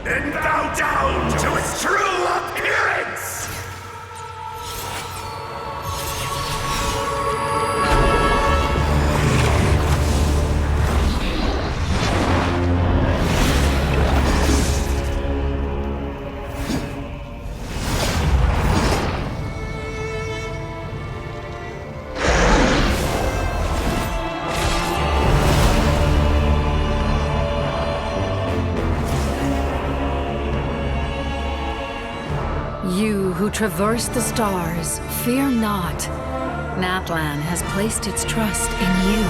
and bow down to its true appearance! You who traverse the stars, fear not. Natlan has placed its trust in you.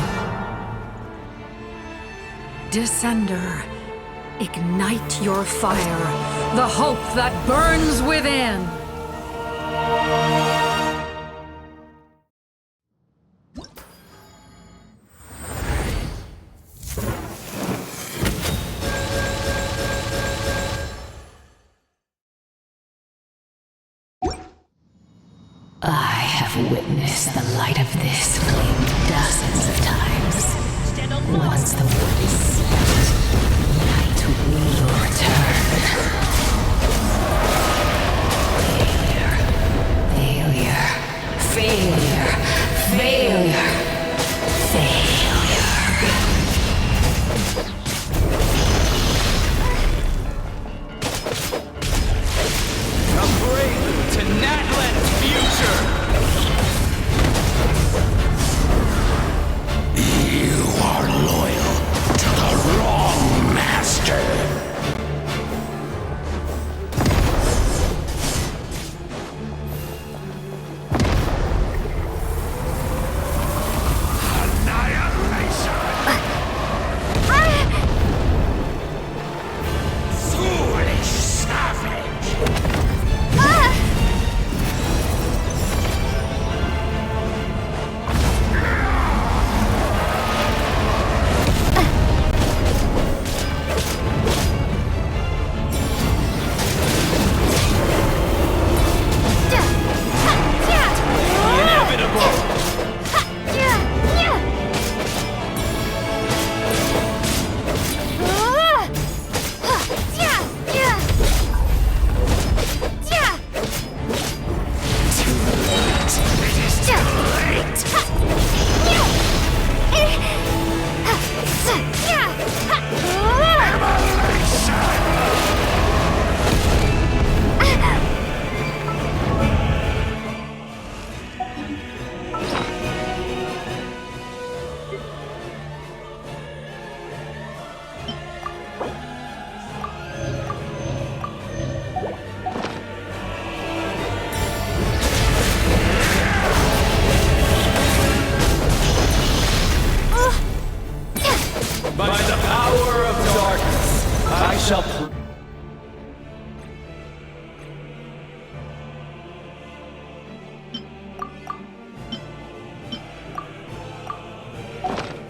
Descender, ignite your fire, the hope that burns within. I have witnessed the light of this flame dozens of times. Once the wood is set, light will return. Failure. Failure. Failure. Failure. Upgrade to Natlan's future! You are loyal to the wrong master! By the power of darkness, I shall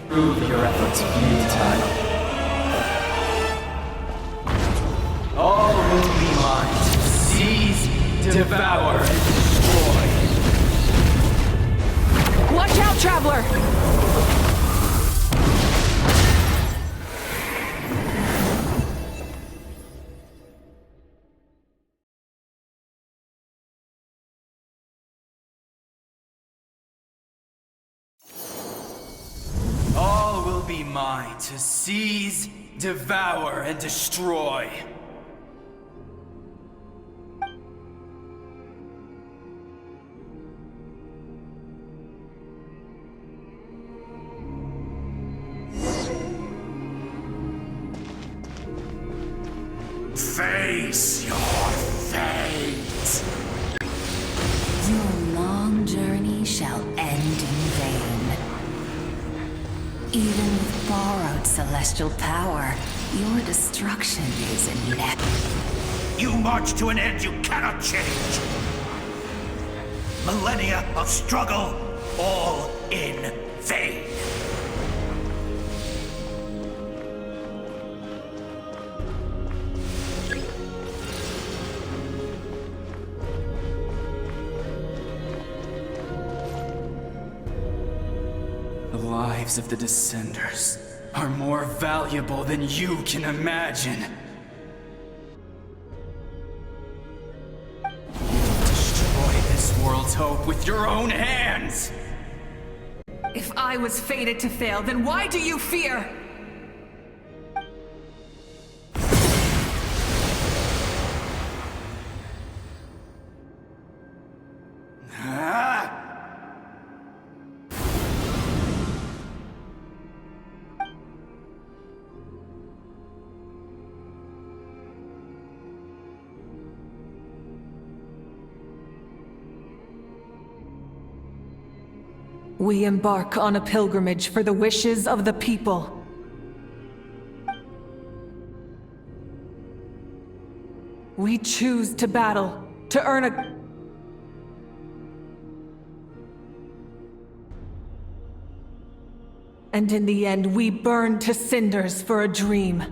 prove your efforts futile. All will be mine to seize, devour, and destroy. Watch out, Traveler! All will be mine to seize, devour, and destroy. Face your fate! Your long journey shall end in vain. Even with borrowed celestial power, your destruction is inevitable. You march to an end you cannot change! Millennia of struggle, all in vain! The lives of the Descenders are more valuable than you can imagine. hope with your own hands! If I was fated to fail, then why do you fear? We embark on a pilgrimage for the wishes of the people. We choose to battle, to earn a... And in the end, we burn to cinders for a dream.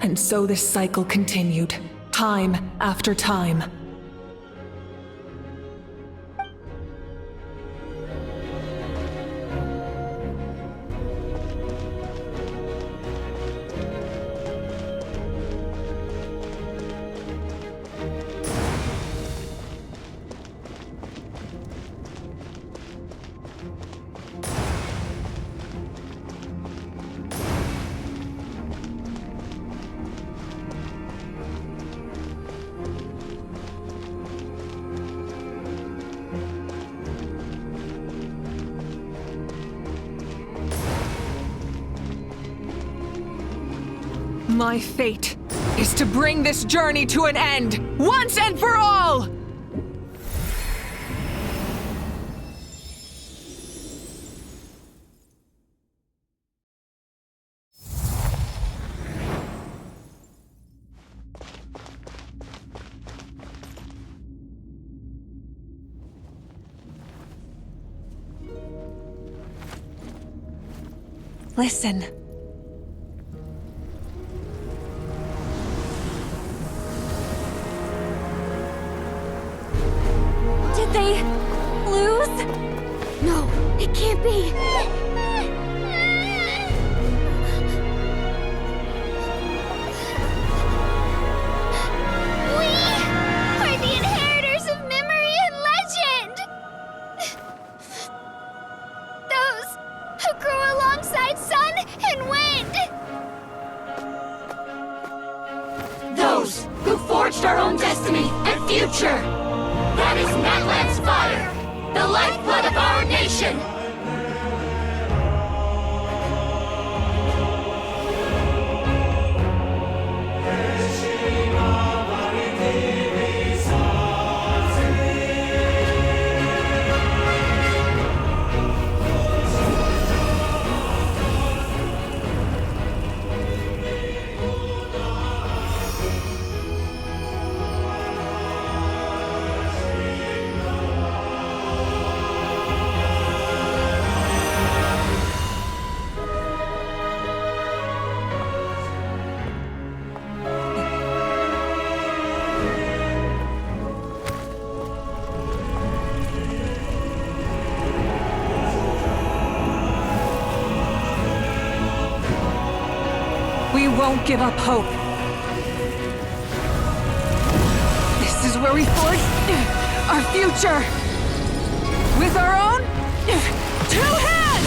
And so this cycle continued, time after time. My fate is to bring this journey to an end, once and for all! Listen. Did they lose? No, it can't be. We are the inheritors of memory and legend. Those who grow alongside sun and wind. Those who forged our own destiny and future. That is Natlan's fire, the lifeblood of our nation! We won't give up hope. This is where we forge our future. With our own 2 hands!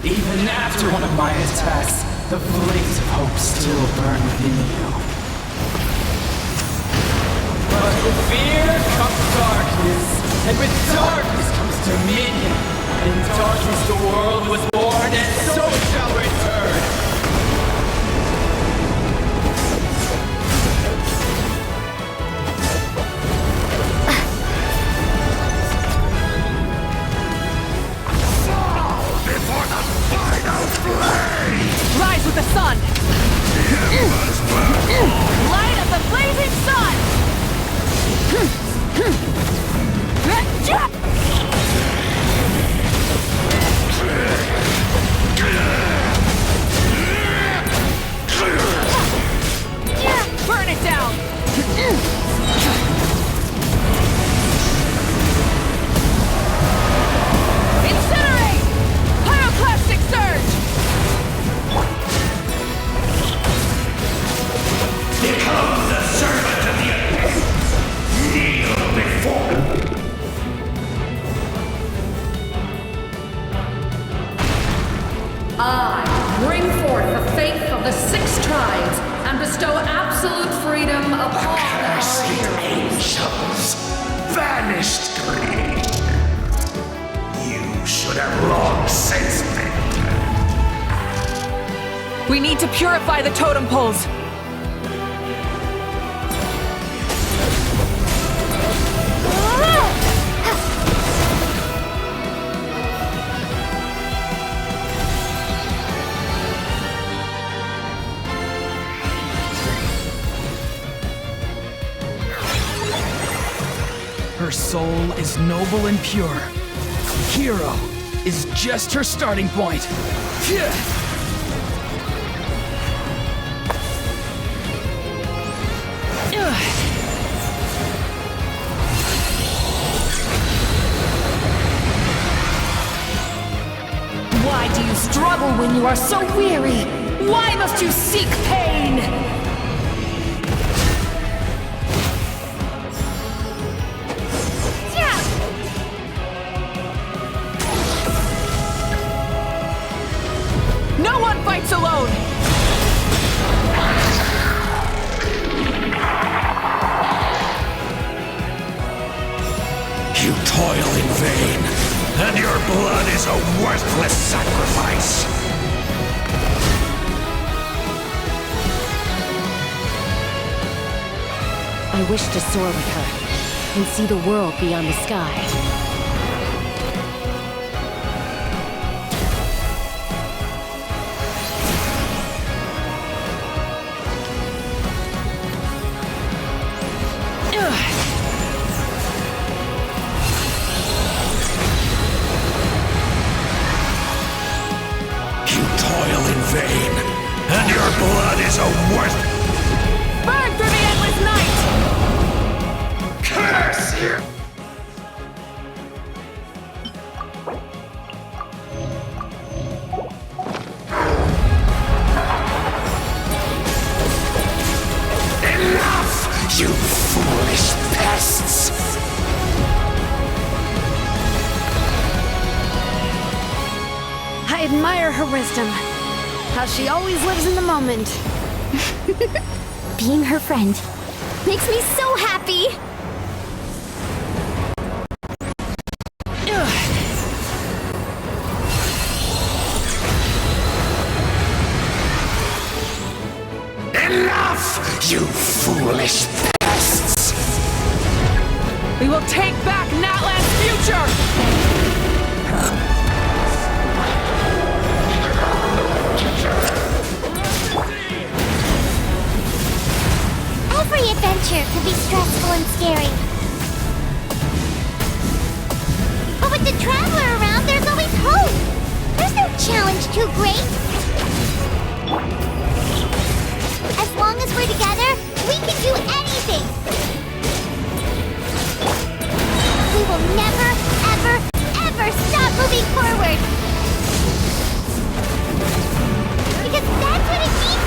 Even after one of my attacks, the blaze of hope still burned within you. But with fear comes darkness, and with darkness comes dominion. In darkness the world was born, and so it shall return. Rise with the sun! Light of the blazing sun! We need to purify the totem poles. Her soul is noble and pure. Hero is just her starting point. Phew. Why do you struggle when you are so weary? Why must you seek pain? No one fights alone! You toil in vain, and your blood is a worthless sacrifice. I wish to soar with her and see the world beyond the sky. And your blood is a worth. Burn through the endless night! Curse you! Enough, you foolish pests! I admire her wisdom. How she always lives in the moment. Being her friend makes me so happy! Enough, you foolish pests! We will take back Natlan's future! Every adventure can be stressful and scary. But with the Traveler around, there's always hope! There's no challenge too great! As long as we're together, we can do anything! We will never, ever, ever stop moving forward! Because that's what it means!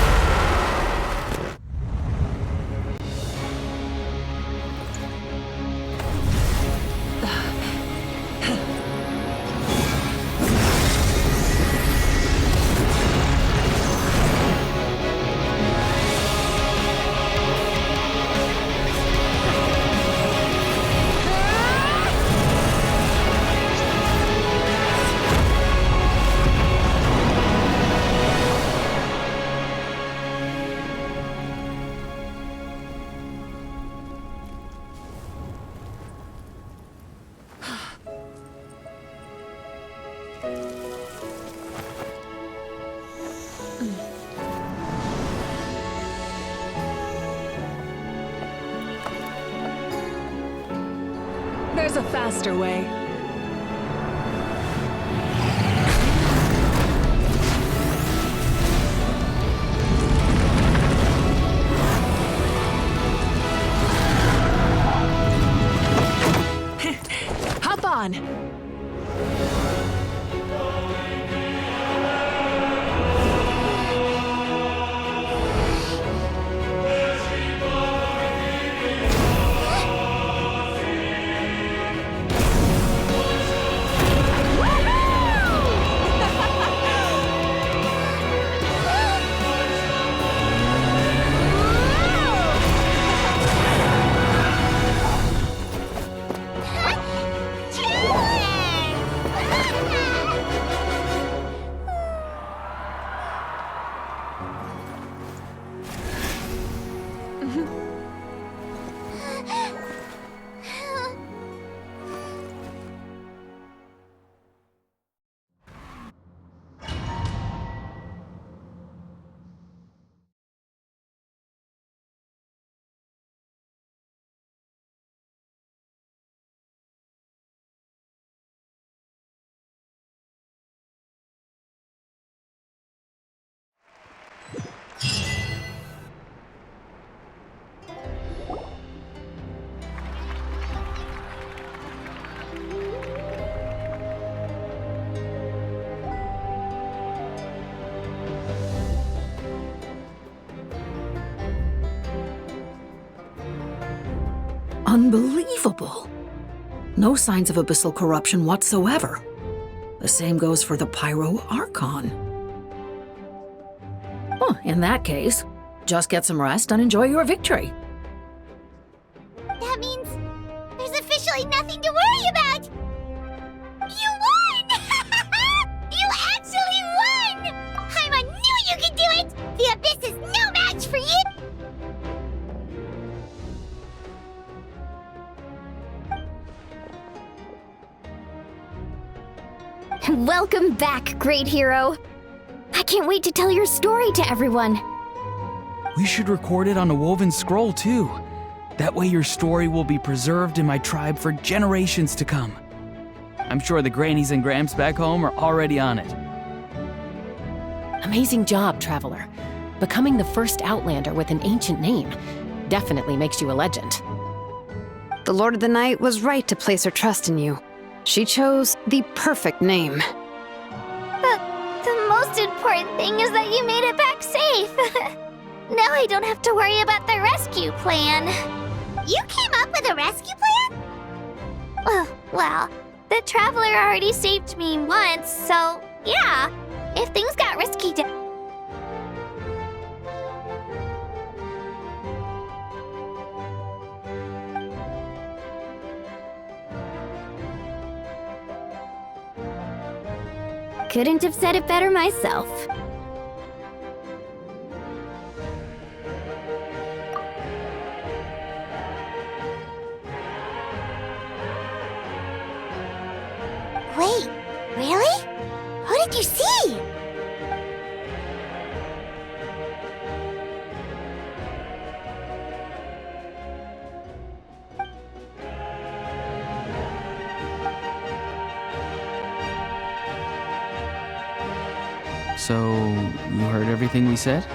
There's a faster way. Hop on! Unbelievable. No signs of abyssal corruption whatsoever. The same goes for the Pyro Archon. Well, in that case, just get some rest and enjoy your victory. That means there's officially nothing to worry about! You won! You actually won! Paimon knew you could do it! The Abyss is no match for you! Welcome back, great hero! I can't wait to tell your story to everyone! We should record it on a woven scroll, too. That way your story will be preserved in my tribe for generations to come. I'm sure the grannies and gramps back home are already on it. Amazing job, Traveler. Becoming the first Outlander with an ancient name definitely makes you a legend. The Lord of the Night was right to place her trust in you. She chose the perfect name. The most important thing is that you made it back safe. Now I don't have to worry about the rescue plan. You came up with a rescue plan? Well, the Traveler already saved me once, so yeah. If things got risky couldn't have said it better myself. Wait, really? Who did you see? So, you heard everything we said?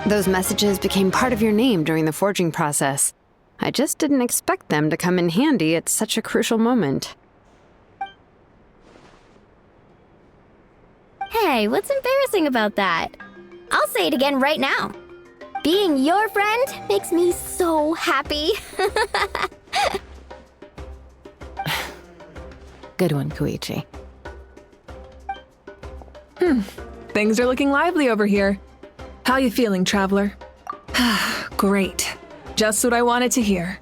Those messages became part of your name during the forging process. I just didn't expect them to come in handy at such a crucial moment. Hey, what's embarrassing about that? I'll say it again right now. Being your friend makes me so happy. Good one, Koichi. Things are looking lively over here. How you feeling, Traveler? Great. Just what I wanted to hear.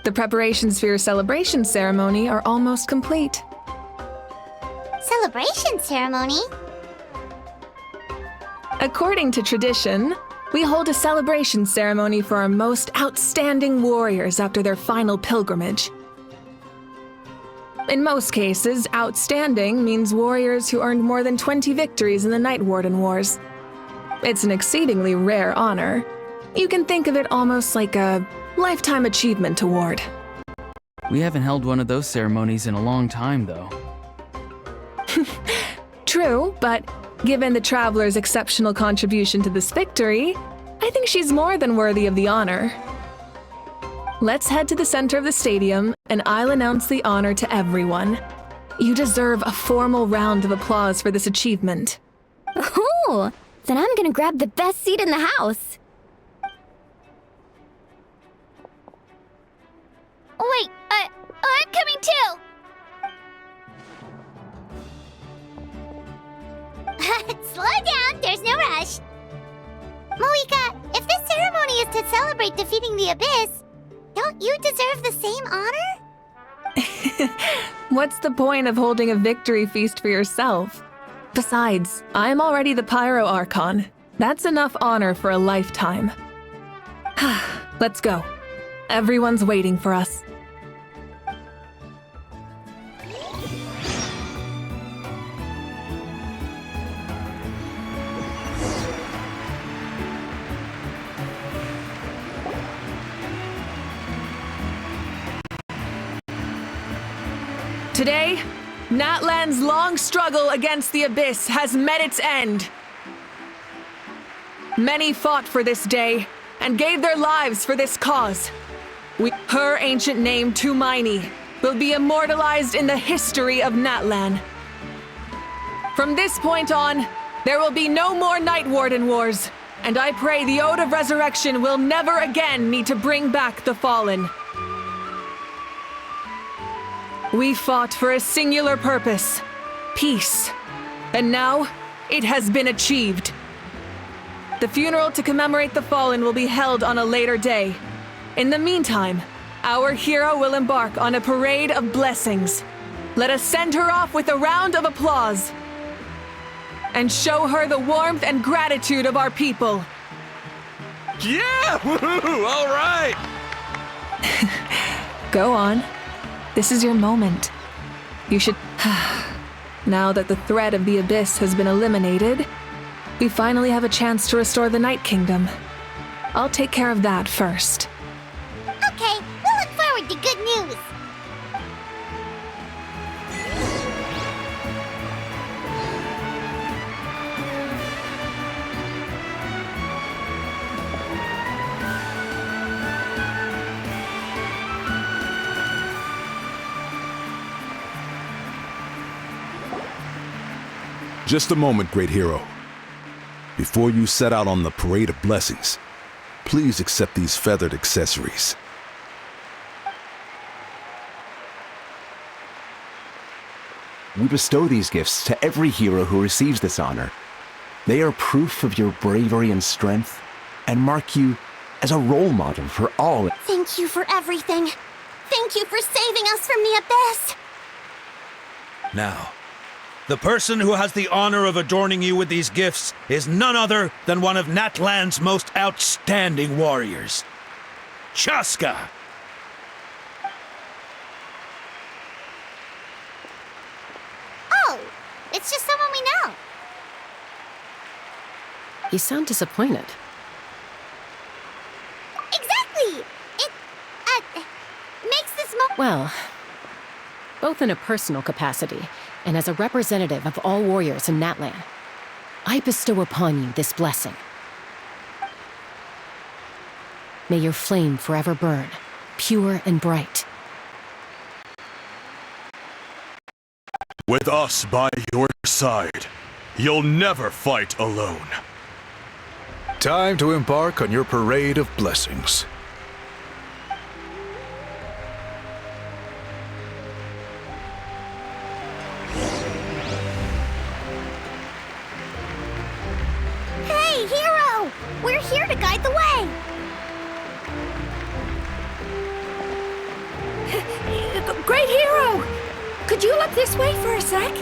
The preparations for your celebration ceremony are almost complete. Celebration ceremony? According to tradition, we hold a celebration ceremony for our most outstanding warriors after their final pilgrimage. In most cases, outstanding means warriors who earned more than 20 victories in the Night Warden Wars. It's an exceedingly rare honor. You can think of it almost like a lifetime achievement award. We haven't held one of those ceremonies in a long time, though. True, but given the Traveler's exceptional contribution to this victory, I think she's more than worthy of the honor. Let's head to the center of the stadium, and I'll announce the honor to everyone. You deserve a formal round of applause for this achievement. Ooh, then I'm gonna grab the best seat in the house. Wait, I'm coming too! Slow down, there's no rush. Moika, if this ceremony is to celebrate defeating the Abyss, don't you deserve the same honor? What's the point of holding a victory feast for yourself? Besides, I'm already the Pyro Archon. That's enough honor for a lifetime. Let's go. Everyone's waiting for us. Today, Natlan's long struggle against the Abyss has met its end. Many fought for this day and gave their lives for this cause. Her ancient name, Tumaini, will be immortalized in the history of Natlan. From this point on, there will be no more Night Warden Wars, and I pray the Ode of Resurrection will never again need to bring back the fallen. We fought for a singular purpose, peace, and now it has been achieved. The funeral to commemorate the fallen will be held on a later day. In the meantime, our hero will embark on a parade of blessings. Let us send her off with a round of applause and show her the warmth and gratitude of our people. Yeah! Woohoo! All right! Go on. This is your moment. You should... Now that the threat of the Abyss has been eliminated, we finally have a chance to restore the Night Kingdom. I'll take care of that first. Okay, we'll look forward to good news. Just a moment, great hero. Before you set out on the parade of blessings, please accept these feathered accessories. We bestow these gifts to every hero who receives this honor. They are proof of your bravery and strength, and mark you as a role model for all. Thank you for everything. Thank you for saving us from the Abyss. Now, the person who has the honor of adorning you with these gifts is none other than one of Natlan's most outstanding warriors, Chaska. Oh, it's just someone we know. You sound disappointed. Exactly! It, makes this Well, both in a personal capacity and as a representative of all warriors in Natlan, I bestow upon you this blessing. May your flame forever burn, pure and bright. With us by your side, you'll never fight alone. Time to embark on your parade of blessings. Hey, hero! We're here to guide the way! Great hero! Could you look this way for a sec?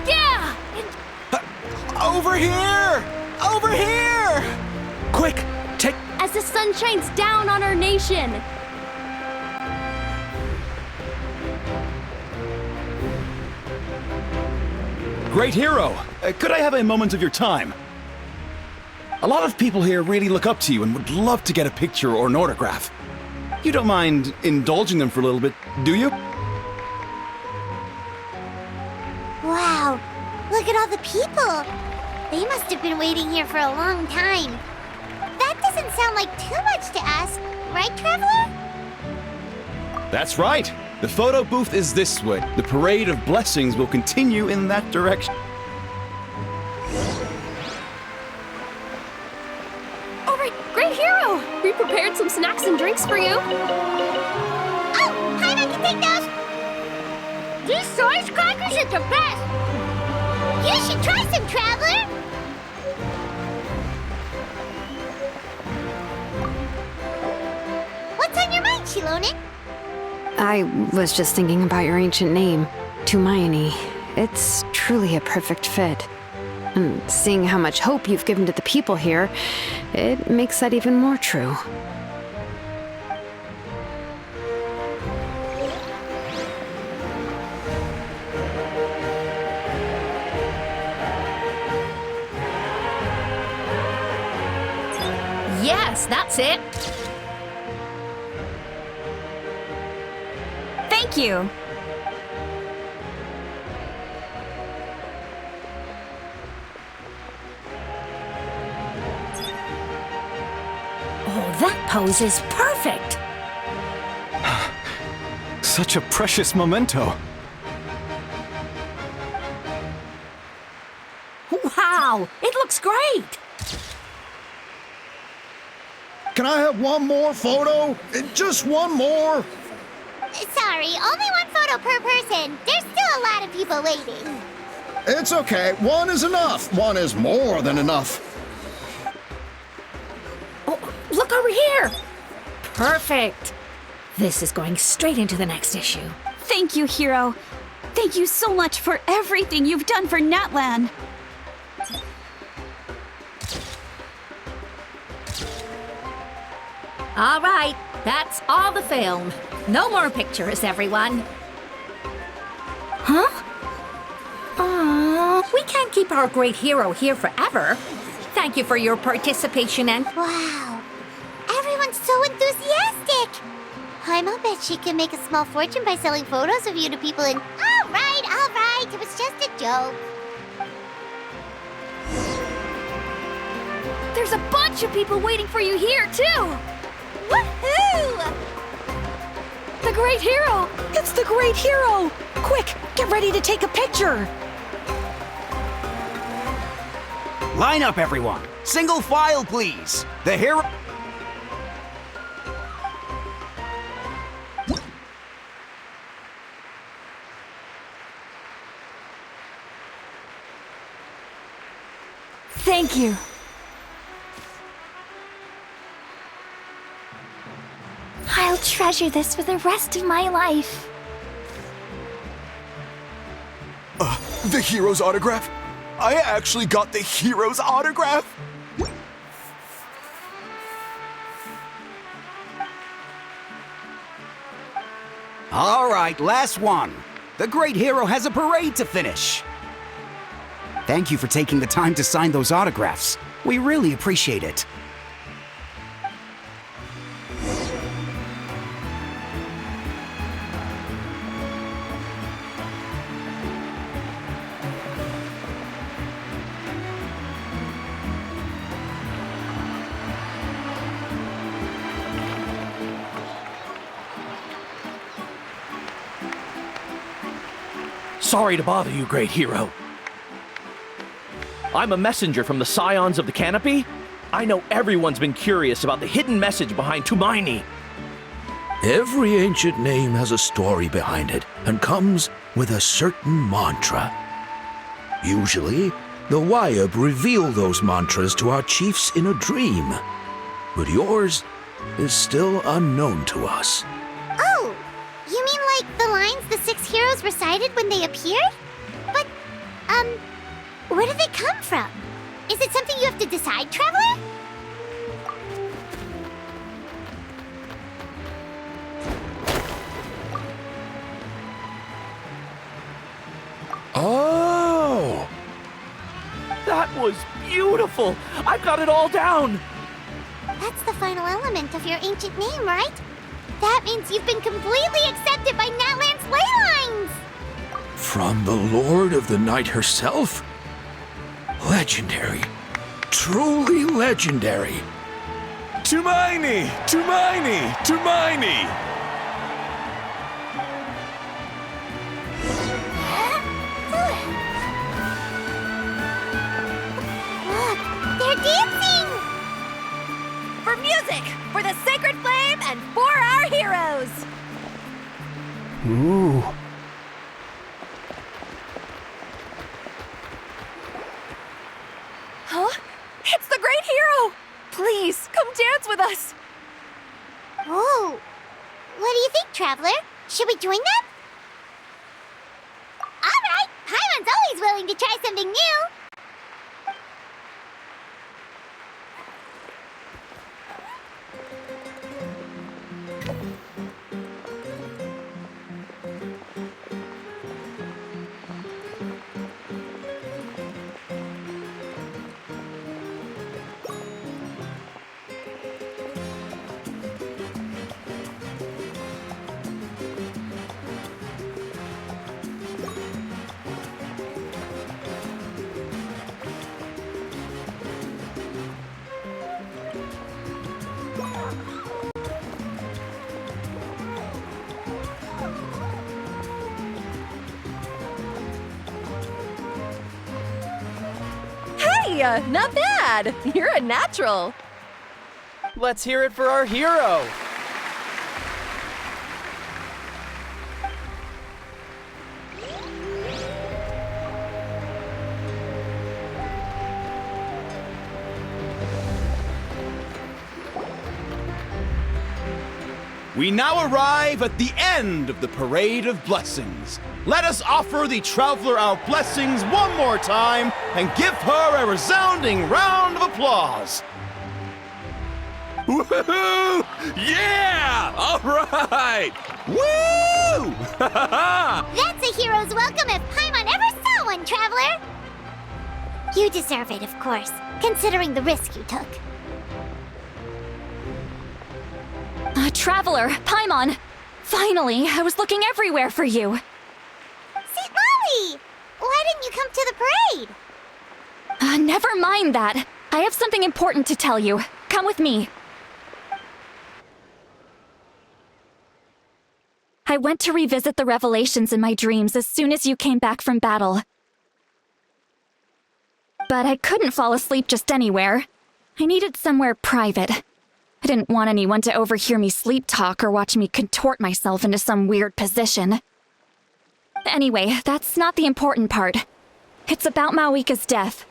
Yeah! Over here! Over here! Quick, take... As the sun shines down on our nation! Great hero! Could I have a moment of your time? A lot of people here really look up to you and would love to get a picture or an autograph. You don't mind indulging them for a little bit, do you? Wow, look at all the people! They must have been waiting here for a long time. That doesn't sound like too much to ask, right, Traveler? That's right! The photo booth is this way. The parade of blessings will continue in that direction. All right, great hero! We prepared some snacks and drinks for you. Oh, Paimon can take those! These source crackers are the best! You should try some, Traveler! What's on your mind, Shilonen? I was just thinking about your ancient name, Tumayani. It's truly a perfect fit. And seeing how much hope you've given to the people here, it makes that even more true. Yes, that's it. Thank you. Oh, that pose is perfect! Such a precious memento. Wow, it looks great! Can I have one more photo? Just one more? Sorry, only one photo per person. There's still a lot of people waiting. It's okay. One is enough. One is more than enough. Oh, look over here! Perfect! This is going straight into the next issue. Thank you, Hero. Thank you so much for everything you've done for Natlan. All right, that's all the film. No more pictures, everyone. Huh? We can't keep our great hero here forever. Thank you for your participation and... Wow. Everyone's so enthusiastic. I'll bet she can make a small fortune by selling photos of you to people in... All right. It was just a joke. There's a bunch of people waiting for you here, too! Woohoo! The Great Hero! It's the Great Hero! Quick, get ready to take a picture! Line up, everyone. Single file, please. The hero... Thank you. I'll treasure this for the rest of my life. The hero's autograph? I actually got the hero's autograph? All right, last one. The great hero has a parade to finish. Thank you for taking the time to sign those autographs. We really appreciate it. Sorry to bother you, great hero. I'm a messenger from the Scions of the Canopy. I know everyone's been curious about the hidden message behind Tumaini. Every ancient name has a story behind it and comes with a certain mantra. Usually, the Wayab reveal those mantras to our chiefs in a dream. But yours is still unknown to us. Oh, you mean like the lines the 6 heroes recited when they appeared? But, where do they come from? Is it something you have to decide, Traveler? Oh! That was beautiful! I've got it all down! That's the final element of your ancient name, right? That means you've been completely accepted by Natlan's ley lines! From the Lord of the Night herself? Legendary. Truly legendary. Tumaini! Tumaini! Tumaini! Look, they're dancing! For music, for the sacred flame, and for our heroes! Ooh. Huh? It's the Great Hero! Please, come dance with us! Whoa! What do you think, Traveler? Should we join them? Alright! Paimon's always willing to try something new! Hey, not bad. You're a natural. Let's hear it for our hero. We now arrive at the end of the Parade of Blessings. Let us offer the traveler our blessings one more time and give her a resounding round of applause. Woohoo! Yeah! All right! Woo! That's a hero's welcome if Paimon ever saw one, Traveler! You deserve it, of course, considering the risk you took. Traveler, Paimon! Finally, I was looking everywhere for you. St. Molly! Why didn't you come to the parade? Never mind that. I have something important to tell you. Come with me. I went to revisit the revelations in my dreams as soon as you came back from battle. But I couldn't fall asleep just anywhere. I needed somewhere private. I didn't want anyone to overhear me sleep talk or watch me contort myself into some weird position. Anyway, that's not the important part. It's about Mawika's death.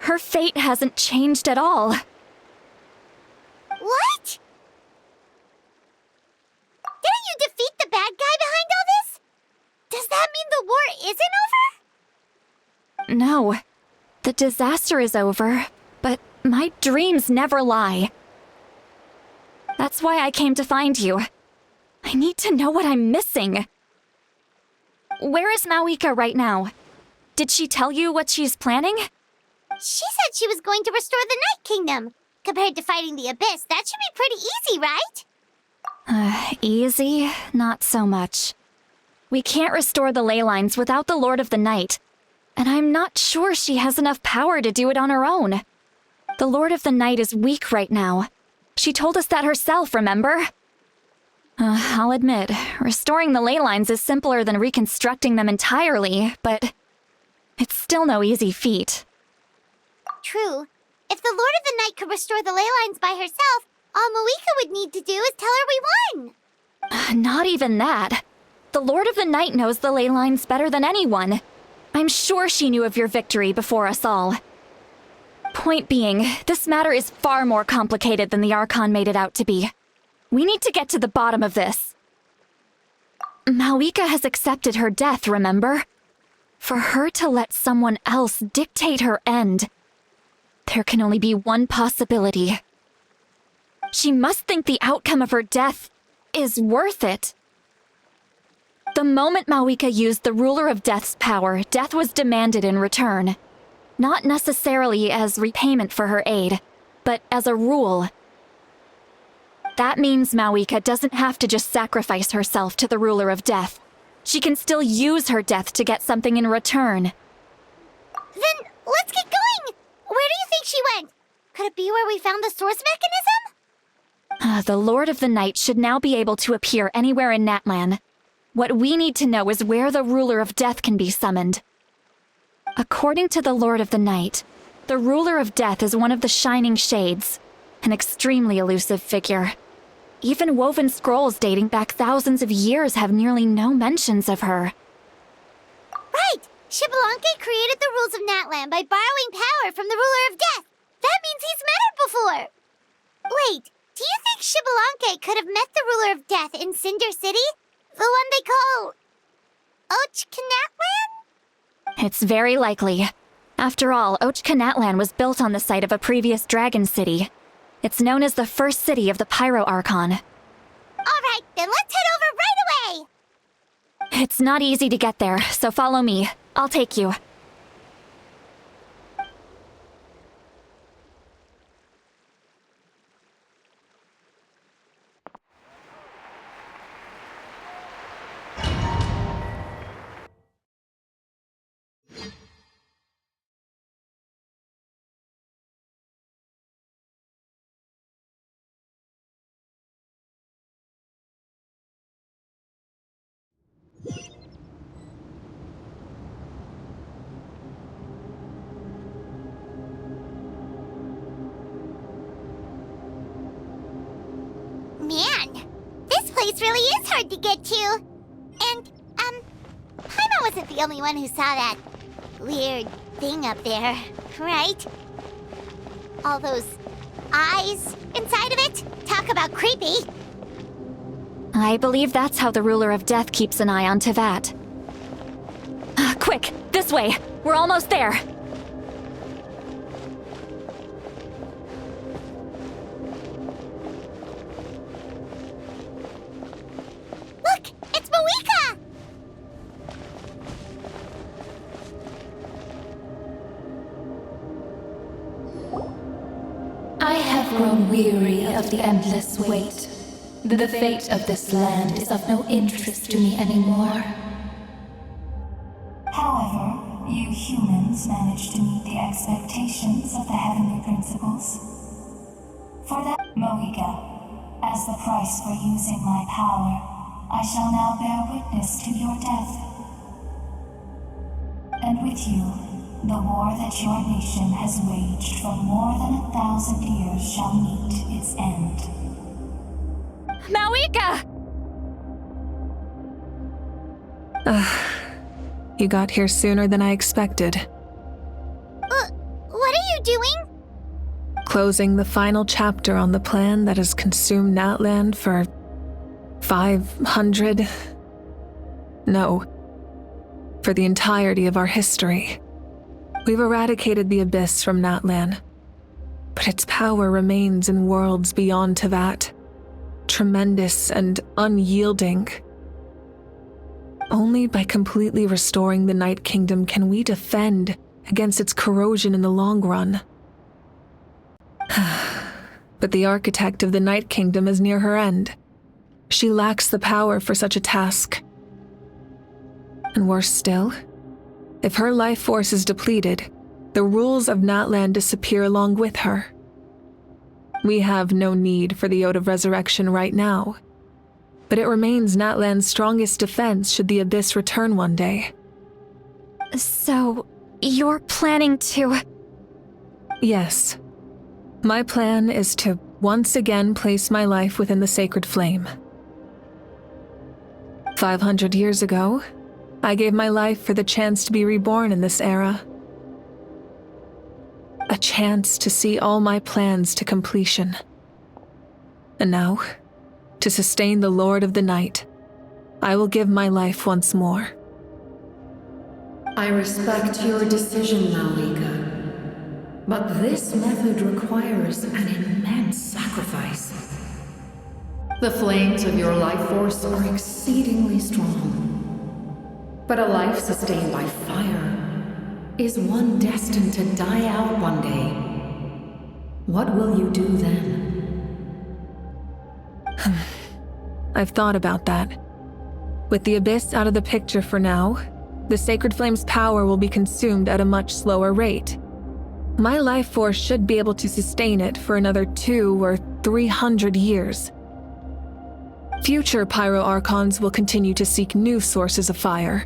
Her fate hasn't changed at all. What? Didn't you defeat the bad guy behind all this? Does that mean the war isn't over? No. The disaster is over, but my dreams never lie. That's why I came to find you. I need to know what I'm missing. Where is Mawika right now? Did she tell you what she's planning? She said she was going to restore the Night Kingdom. Compared to fighting the Abyss, that should be pretty easy, right? Easy? Not so much. We can't restore the ley lines without the Lord of the Night. And I'm not sure she has enough power to do it on her own. The Lord of the Night is weak right now. She told us that herself, remember? I'll admit, restoring the ley lines is simpler than reconstructing them entirely, but it's still no easy feat. True. If the Lord of the Night could restore the ley lines by herself, all Mawika would need to do is tell her we won. Not even that. The Lord of the Night knows the ley lines better than anyone. I'm sure she knew of your victory before us all. Point being, this matter is far more complicated than the Archon made it out to be. We need to get to the bottom of this. Mawika has accepted her death, remember? For her to let someone else dictate her end, there can only be one possibility. She must think the outcome of her death is worth it. The moment Mawika used the Ruler of Death's power, death was demanded in return. Not necessarily as repayment for her aid, but as a rule. That means Mawika doesn't have to just sacrifice herself to the Ruler of Death. She can still use her death to get something in return. Then let's get going! Where do you think she went? Could it be where we found the source mechanism? The Lord of the Night should now be able to appear anywhere in Natlan. What we need to know is where the Ruler of Death can be summoned. According to the Lord of the Night, the Ruler of Death is one of the Shining Shades, an extremely elusive figure. Even woven scrolls dating back thousands of years have nearly no mentions of her. Right! Xbalanque created the rules of Natlan by borrowing power from the Ruler of Death. That means he's met her before! Wait, do you think Xbalanque could have met the Ruler of Death in Cinder City? The one they call... Ochkanatlan? It's very likely. After all, Ochkanatlan was built on the site of a previous dragon city. It's known as the first city of the Pyro Archon. Alright, then let's head over right away! It's not easy to get there, so follow me. I'll take you. place really is hard to get to. And, Paimon wasn't the only one who saw that weird thing up there, right? All those eyes inside of it? Talk about creepy. I believe that's how the ruler of death keeps an eye on Tevat. Quick, this way! We're almost there! Look! It's Mawika! I have grown weary of the endless wait. The fate of this land is of no interest to me anymore. However, you humans managed to meet the expectations of the heavenly principles. For that, Mawika, as the price for using my power, I shall now bear witness to your death. And with you, the war that your nation has waged for more than 1,000 years shall meet its end. Mawika! You got here sooner than I expected. What are you doing? Closing the final chapter on the plan that has consumed Natland for 500... No. For the entirety of our history. We've eradicated the Abyss from Natlan, but its power remains in worlds beyond Tevat, tremendous and unyielding. Only by completely restoring the Night Kingdom can we defend against its corrosion in the long run. But the architect of the Night Kingdom is near her end. She lacks the power for such a task. And worse still, if her life force is depleted, the rules of Natlan disappear along with her. We have no need for the Ode of Resurrection right now, but it remains Natlan's strongest defense should the Abyss return one day. So, you're planning to... Yes. My plan is to once again place my life within the sacred flame. 500 years ago, I gave my life for the chance to be reborn in this era. A chance to see all my plans to completion. And now, to sustain the Lord of the Night, I will give my life once more. I respect your decision, Mawika, but this method requires an immense sacrifice. The flames of your life force are exceedingly strong. But a life sustained by fire is one destined to die out one day. What will you do then? I've thought about that. With the Abyss out of the picture for now, the Sacred Flame's power will be consumed at a much slower rate. My life force should be able to sustain it for another 200 or 300 years. Future Pyro-Archons will continue to seek new sources of fire.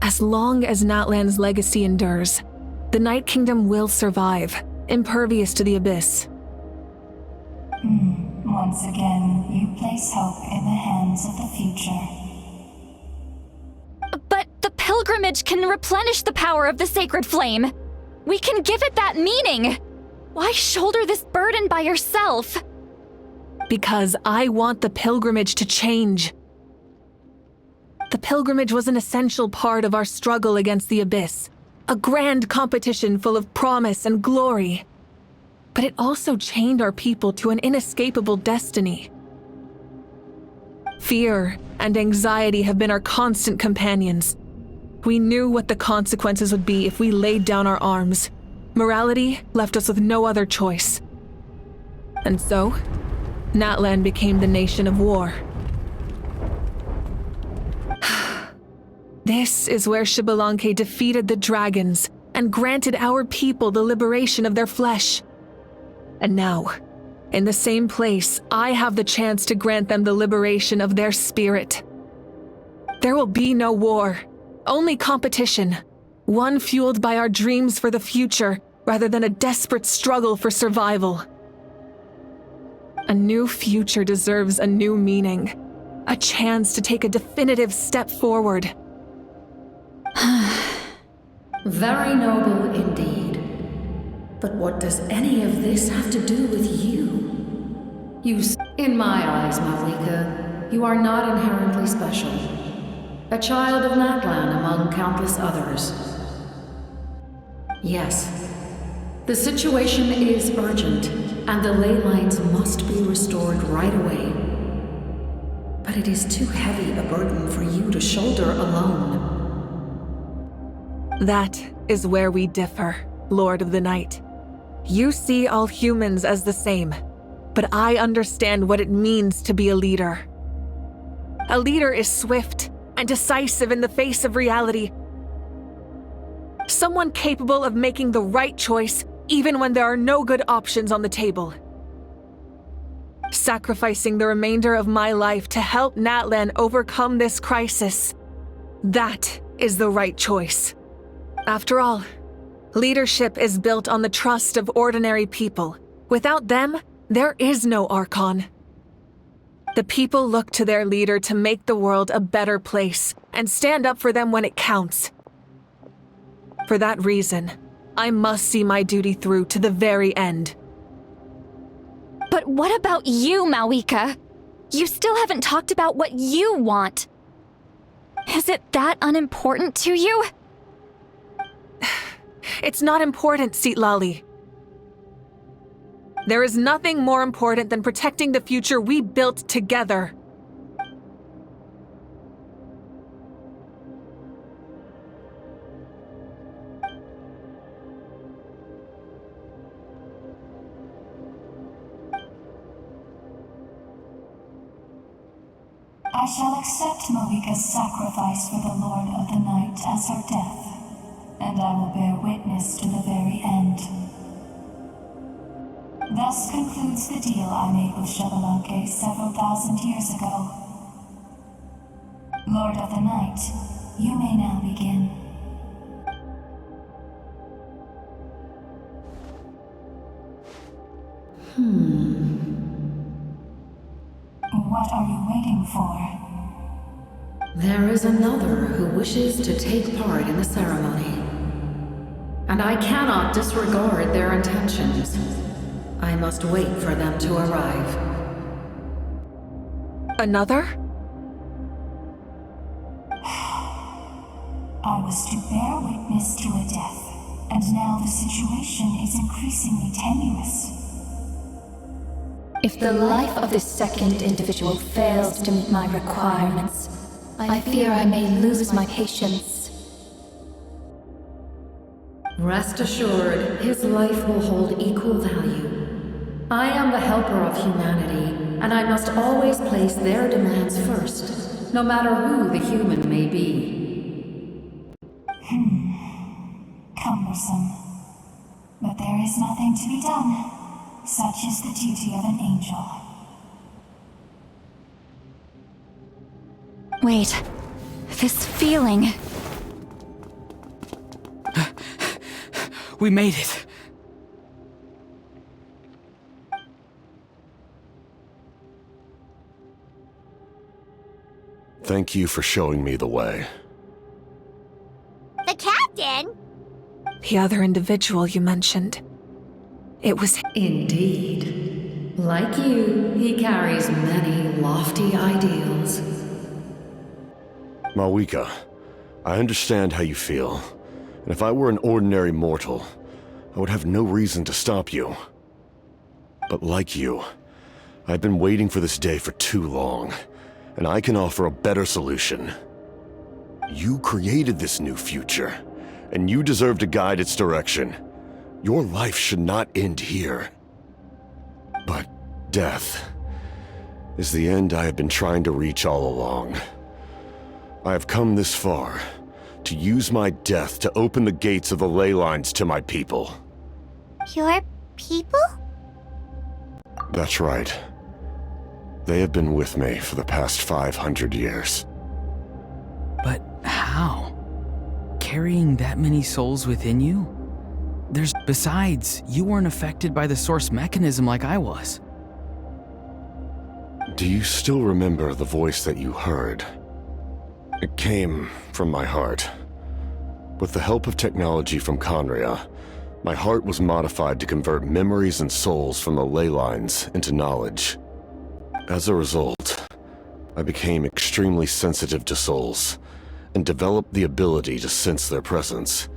As long as Natlan's legacy endures, the Night Kingdom will survive, impervious to the Abyss. Once again, you place hope in the hands of the future. But the pilgrimage can replenish the power of the sacred flame. We can give it that meaning. Why shoulder this burden by yourself? Because I want the pilgrimage to change. The pilgrimage was an essential part of our struggle against the Abyss, a grand competition full of promise and glory. But it also chained our people to an inescapable destiny. Fear and anxiety have been our constant companions. We knew what the consequences would be if we laid down our arms. Morality left us with no other choice. And so, Natlan became the nation of war. This is where Xbalanque defeated the dragons and granted our people the liberation of their flesh. And now, in the same place, I have the chance to grant them the liberation of their spirit. There will be no war, only competition, one fueled by our dreams for the future rather than a desperate struggle for survival. A new future deserves a new meaning. A chance to take a definitive step forward. Very noble indeed. But what does any of this have to do with you? In my eyes, Malika, you are not inherently special. A child of Natlan among countless others. Yes, the situation is urgent, and the ley lines must be restored right away. But it is too heavy a burden for you to shoulder alone. That is where we differ, Lord of the Night. You see all humans as the same, but I understand what it means to be a leader. A leader is swift and decisive in the face of reality. Someone capable of making the right choice even when there are no good options on the table. Sacrificing the remainder of my life to help Natlan overcome this crisis. That is the right choice. After all, leadership is built on the trust of ordinary people. Without them, there is no Archon. The people look to their leader to make the world a better place and stand up for them when it counts. For that reason, I must see my duty through to the very end. But what about you, Malika? You still haven't talked about what you want. Is it that unimportant to you? It's not important, Citlali. There is nothing more important than protecting the future we built together. I shall accept Malika's sacrifice for the Lord of the Night as her death, and I will bear witness to the very end. Thus concludes the deal I made with Xbalanque several thousand years ago. Lord of the Night, you may now begin. What are you waiting for? There is another who wishes to take part in the ceremony. And I cannot disregard their intentions. I must wait for them to arrive. Another? I was to bear witness to a death, and now the situation is increasingly tenuous. If the life of this second individual fails to meet my requirements, I fear I may lose my patience. Rest assured, his life will hold equal value. I am the helper of humanity, and I must always place their demands first, no matter who the human may be. Cumbersome. But there is nothing to be done. Such is the duty of an angel. Wait, this feeling. We made it. Thank you for showing me the way. The captain? The other individual you mentioned. It was... Indeed. Like you, he carries many lofty ideals. Malika, I understand how you feel. And if I were an ordinary mortal, I would have no reason to stop you. But like you, I've been waiting for this day for too long, and I can offer a better solution. You created this new future, and you deserve to guide its direction. Your life should not end here. But death is the end I have been trying to reach all along. I have come this far to use my death to open the gates of the ley lines to my people. Your people? That's right. They have been with me for the past 500 years. But how? Carrying that many souls within you? Besides, you weren't affected by the source mechanism like I was. Do you still remember the voice that you heard? It came from my heart. With the help of technology from Conria, my heart was modified to convert memories and souls from the ley lines into knowledge. As a result, I became extremely sensitive to souls, and developed the ability to sense their presence.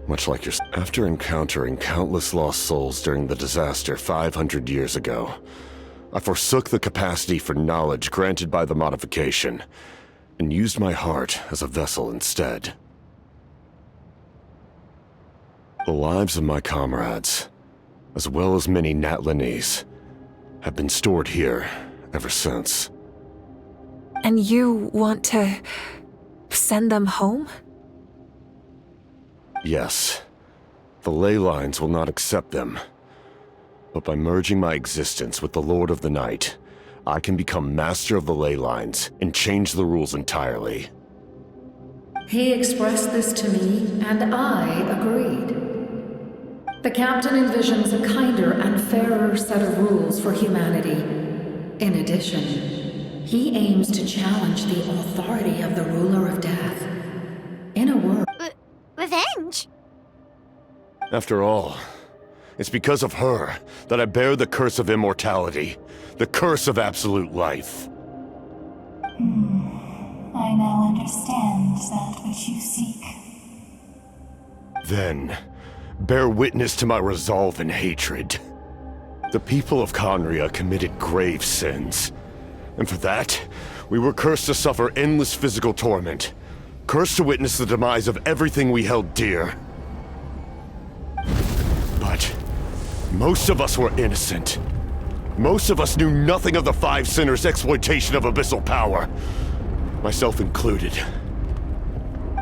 Much like yourself. After encountering countless lost souls during the disaster 500 years ago, I forsook the capacity for knowledge granted by the modification, and used my heart as a vessel instead. The lives of my comrades, as well as many Natlanese, have been stored here ever since. And you want to send them home? Yes. The ley lines will not accept them. But by merging my existence with the Lord of the Night, I can become master of the ley lines and change the rules entirely. He expressed this to me, and I agreed. The captain envisions a kinder and fairer set of rules for humanity. In addition, he aims to challenge the authority of the ruler of death. In a word... Revenge? After all, it's because of her that I bear the curse of immortality, the curse of absolute life. I now understand that which you seek. Then, bear witness to my resolve and hatred. The people of Conria committed grave sins, and for that, we were cursed to suffer endless physical torment, cursed to witness the demise of everything we held dear. But most of us were innocent. Most of us knew nothing of the Five Sinners' exploitation of abyssal power, myself included.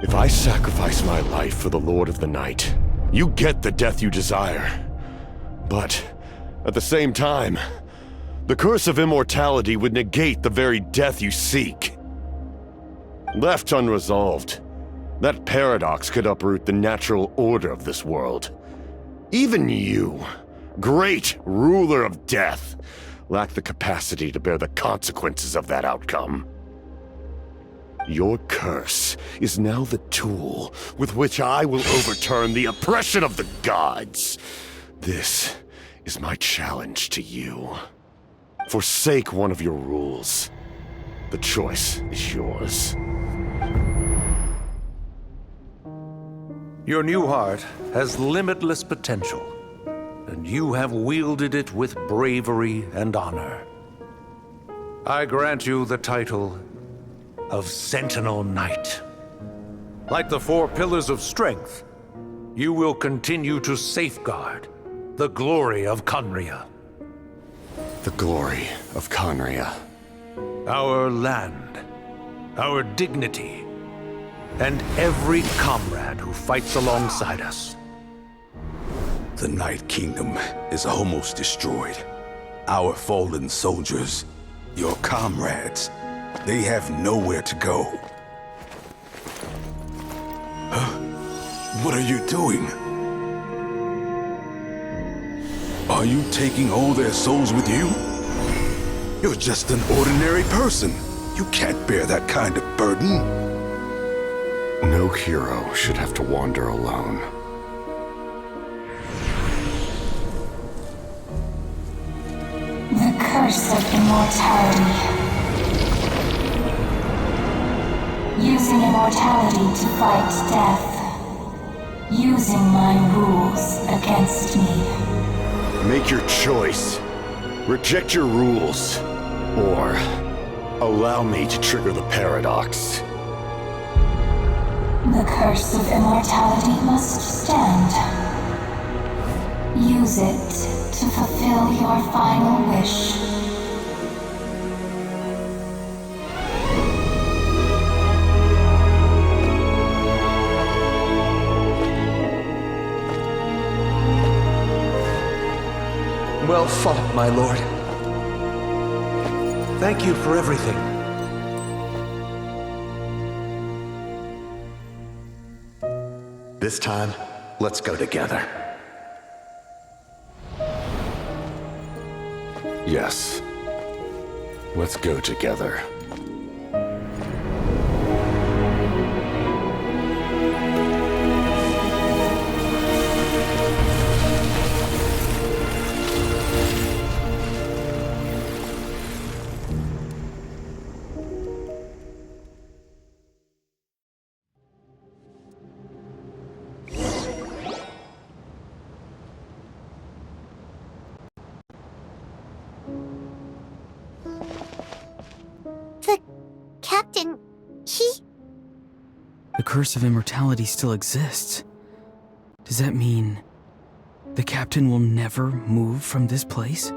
If I sacrifice my life for the Lord of the Night, you get the death you desire. But at the same time, the curse of immortality would negate the very death you seek. Left unresolved, that paradox could uproot the natural order of this world. Even you, great ruler of death, lack the capacity to bear the consequences of that outcome. Your curse is now the tool with which I will overturn the oppression of the gods. This is my challenge to you. Forsake one of your rules. The choice is yours. Your new heart has limitless potential, and you have wielded it with bravery and honor. I grant you the title of Sentinel Knight. Like the four pillars of strength, you will continue to safeguard the glory of Conria. The glory of Conria. Our land, our dignity, and every comrade who fights alongside us. The Night Kingdom is almost destroyed. Our fallen soldiers, your comrades, they have nowhere to go. Huh? What are you doing? Are you taking all their souls with you? You're just an ordinary person. You can't bear that kind of burden. No hero should have to wander alone. The curse of immortality. Using immortality to fight death. Using my rules against me. Make your choice. Reject your rules. Or allow me to trigger the paradox. The curse of immortality must stand. Use it to fulfill your final wish. Well fought, my lord. Thank you for everything. This time, let's go together. Yes. Let's go together. The captain, he... The curse of immortality still exists. Does that mean the captain will never move from this place?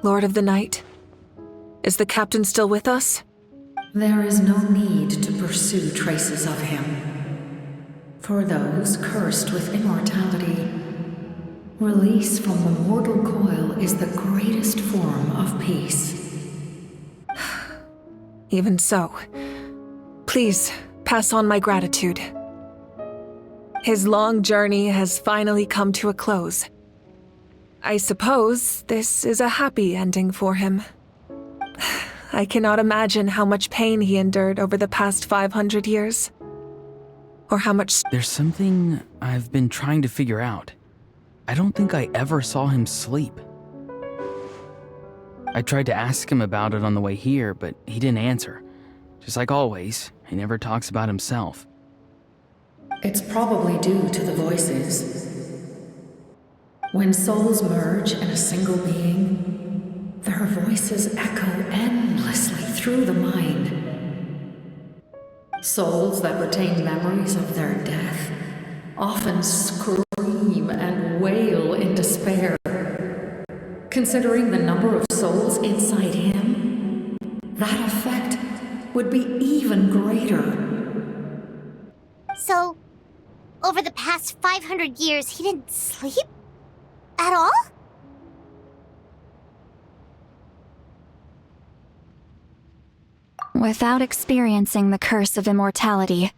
Lord of the Night, is the captain still with us? There is no need to pursue traces of him. For those cursed with immortality, release from the mortal coil is the greatest form of peace. Even so, please pass on my gratitude. His long journey has finally come to a close. I suppose this is a happy ending for him. I cannot imagine how much pain he endured over the past 500 years. Or how much... There's something I've been trying to figure out. I don't think I ever saw him sleep. I tried to ask him about it on the way here, but he didn't answer. Just like always, he never talks about himself. It's probably due to the voices. When souls merge in a single being, their voices echo endlessly through the mind. Souls that retain memories of their death often scream and wail in despair. Considering the number of souls inside him, that effect would be even greater. So, over the past 500 years, he didn't sleep? At all? Without experiencing the curse of immortality,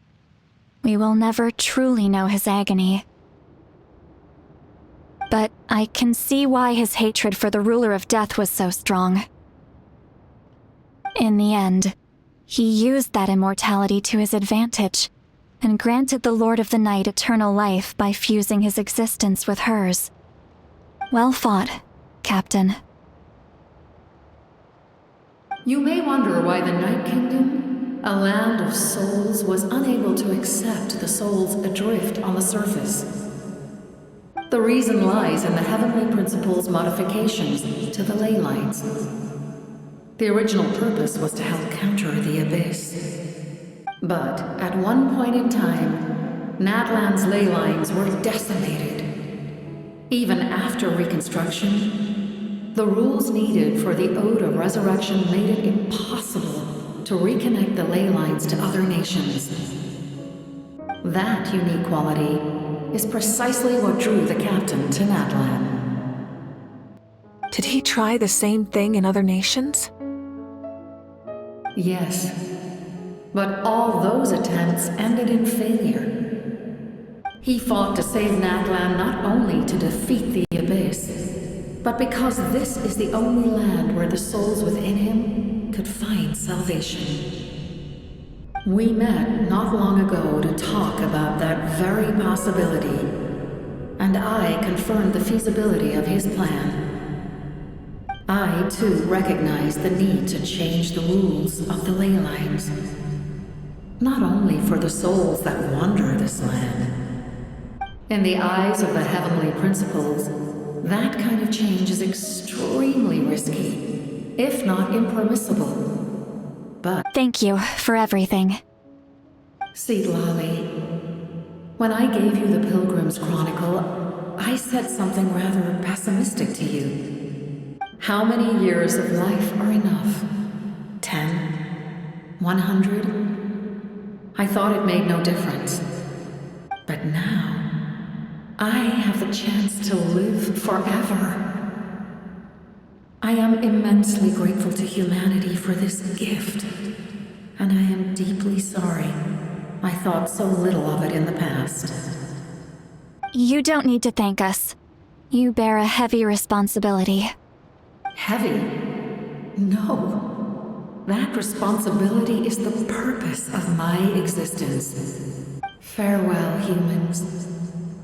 we will never truly know his agony. But I can see why his hatred for the ruler of death was so strong. In the end, he used that immortality to his advantage, and granted the Lord of the Night eternal life by fusing his existence with hers. Well fought, Captain. You may wonder why the Night Kingdom, a land of souls, was unable to accept the souls adrift on the surface. The reason lies in the Heavenly Principle's modifications to the ley lines. The original purpose was to help counter the Abyss. But at one point in time, Natlan's ley lines were decimated. Even after reconstruction, the rules needed for the Ode of Resurrection made it impossible to reconnect the ley lines to other nations. That unique quality is precisely what drew the captain to Natlan. Did he try the same thing in other nations? Yes, but all those attempts ended in failure. He fought to save Natlan not only to defeat the Abyss, but because this is the only land where the souls within him could find salvation. We met not long ago to talk about that very possibility, and I confirmed the feasibility of his plan. I, too, recognize the need to change the rules of the ley lines. Not only for the souls that wander this land. In the eyes of the Heavenly Principles, that kind of change is extremely risky, if not impermissible. But thank you for everything. See, Lolly, when I gave you the Pilgrim's Chronicle, I said something rather pessimistic to you. How many years of life are enough? 10? 100? I thought it made no difference. But now, I have the chance to live forever. I am immensely grateful to humanity for this gift, and I am deeply sorry I thought so little of it in the past. You don't need to thank us. You bear a heavy responsibility. Heavy? No. That responsibility is the purpose of my existence. Farewell, humans.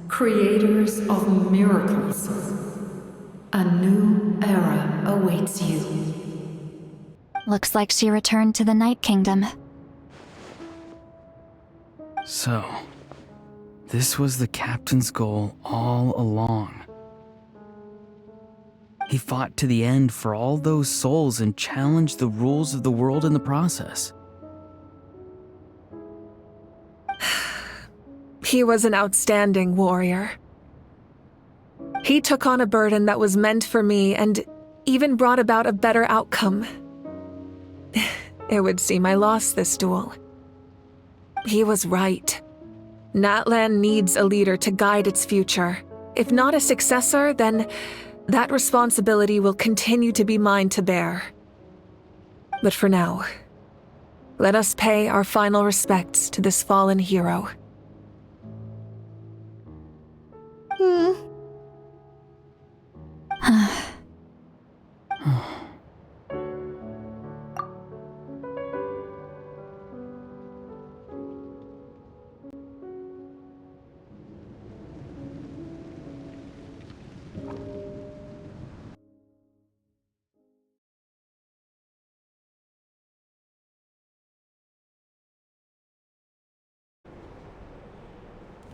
Creators of miracles. A new era awaits you. Looks like she returned to the Night Kingdom. So, this was the captain's goal all along. He fought to the end for all those souls and challenged the rules of the world in the process. He was an outstanding warrior. He took on a burden that was meant for me and even brought about a better outcome. It would seem I lost this duel. He was right. Natlan needs a leader to guide its future. If not a successor, then that responsibility will continue to be mine to bear. But for now, let us pay our final respects to this fallen hero.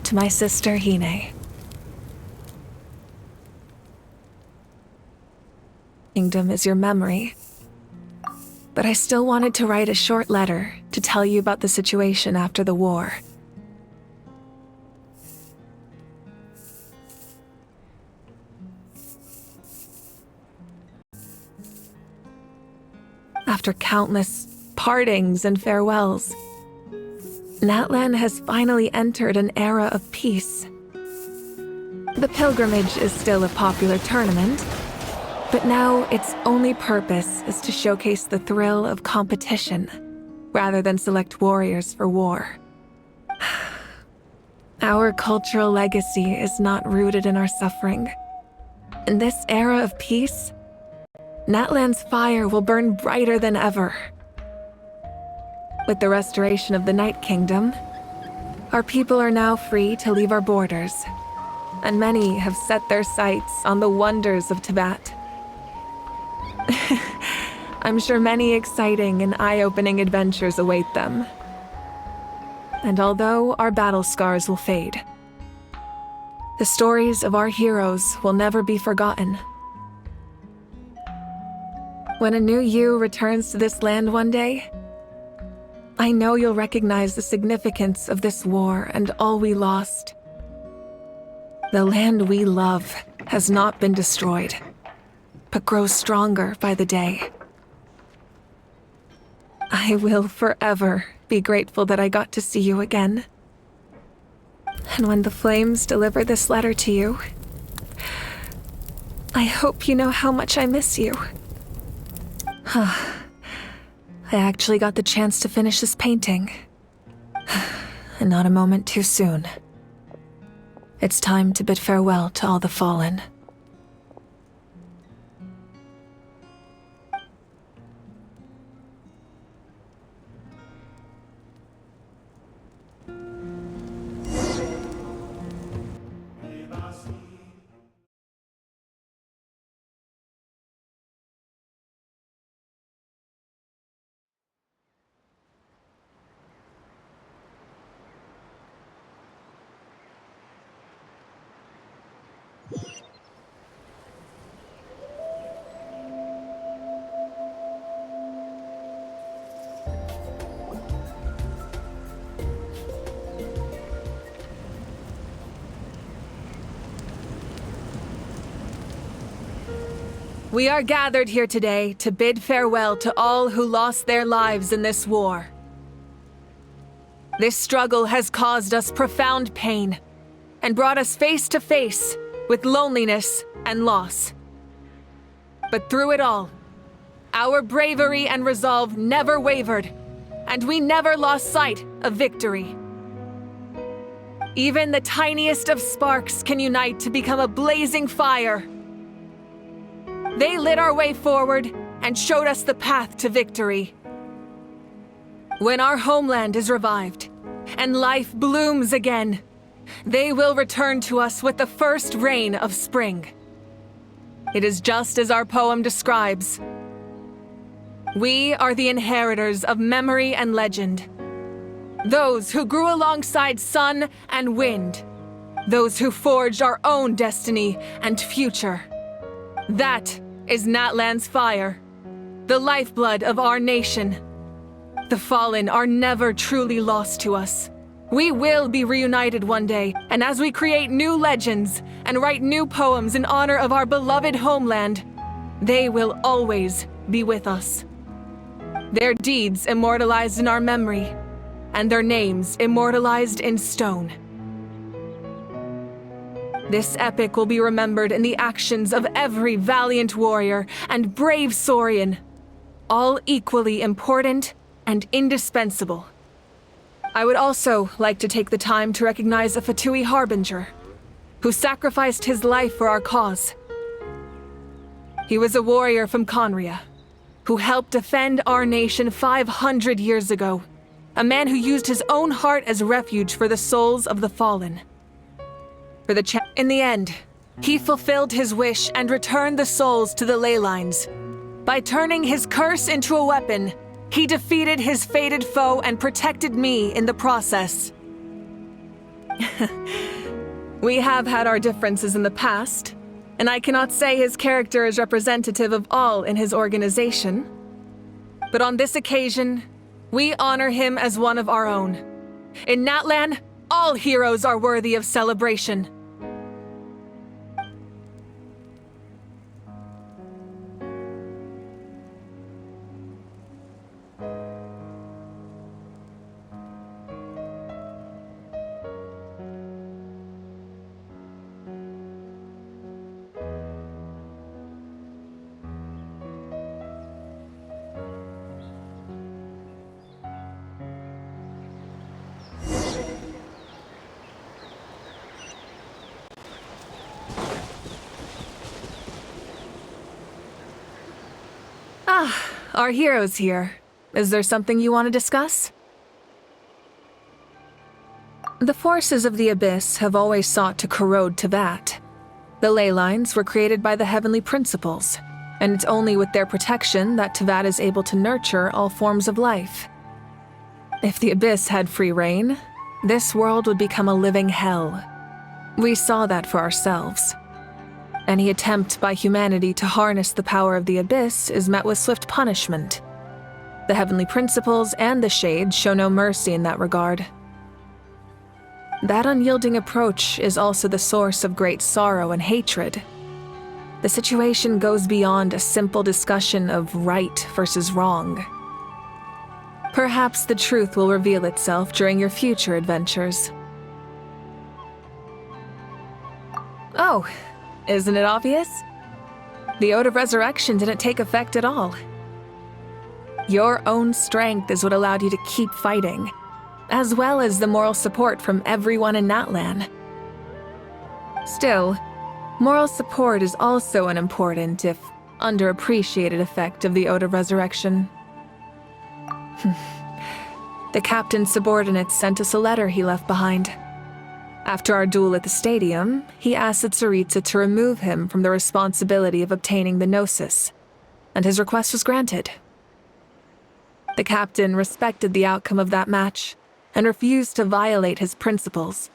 To my sister, Hine. Kingdom is your memory. But I still wanted to write a short letter to tell you about the situation after the war. After countless partings and farewells, Natlan has finally entered an era of peace. The pilgrimage is still a popular tournament, but now its only purpose is to showcase the thrill of competition, rather than select warriors for war. Our cultural legacy is not rooted in our suffering. In this era of peace, Natlan's fire will burn brighter than ever. With the restoration of the Night Kingdom, our people are now free to leave our borders, and many have set their sights on the wonders of Tibet. I'm sure many exciting and eye-opening adventures await them. And although our battle scars will fade, the stories of our heroes will never be forgotten. When a new you returns to this land one day, I know you'll recognize the significance of this war and all we lost. The land we love has not been destroyed, but grows stronger by the day. I will forever be grateful that I got to see you again. And when the flames deliver this letter to you, I hope you know how much I miss you. I actually got the chance to finish this painting. And not a moment too soon. It's time to bid farewell to all the fallen. We are gathered here today to bid farewell to all who lost their lives in this war. This struggle has caused us profound pain and brought us face to face with loneliness and loss. But through it all, our bravery and resolve never wavered, and we never lost sight of victory. Even the tiniest of sparks can unite to become a blazing fire. They lit our way forward, and showed us the path to victory. When our homeland is revived and life blooms again, they will return to us with the first rain of spring. It is just as our poem describes. We are the inheritors of memory and legend. Those who grew alongside sun and wind. Those who forged our own destiny and future. That is Natlan's fire, the lifeblood of our nation. The fallen are never truly lost to us. We will be reunited one day, and as we create new legends and write new poems in honor of our beloved homeland, they will always be with us. Their deeds immortalized in our memory, and their names immortalized in stone. This epic will be remembered in the actions of every valiant warrior and brave Saurian, all equally important and indispensable. I would also like to take the time to recognize a Fatui Harbinger, who sacrificed his life for our cause. He was a warrior from Conria, who helped defend our nation 500 years ago, a man who used his own heart as refuge for the souls of the fallen. In the end, he fulfilled his wish and returned the souls to the ley lines. By turning his curse into a weapon, he defeated his fated foe and protected me in the process. We have had our differences in the past, and I cannot say his character is representative of all in his organization. But on this occasion, we honor him as one of our own. In Natlan, all heroes are worthy of celebration. Our hero's here. Is there something you want to discuss? The forces of the Abyss have always sought to corrode Tevat. The ley lines were created by the Heavenly Principles, and it's only with their protection that Tevat is able to nurture all forms of life. If the Abyss had free reign, this world would become a living hell. We saw that for ourselves. Any attempt by humanity to harness the power of the Abyss is met with swift punishment. The Heavenly Principles and the Shades show no mercy in that regard. That unyielding approach is also the source of great sorrow and hatred. The situation goes beyond a simple discussion of right versus wrong. Perhaps the truth will reveal itself during your future adventures. Oh, isn't it obvious? The Ode of Resurrection didn't take effect at all. Your own strength is what allowed you to keep fighting, as well as the moral support from everyone in Natlan. Still, moral support is also an important, if underappreciated, effect of the Ode of Resurrection. The captain's subordinates sent us a letter he left behind. After our duel at the stadium, he asked Tsaritsa to remove him from the responsibility of obtaining the Gnosis, and his request was granted. The captain respected the outcome of that match, and refused to violate his principles.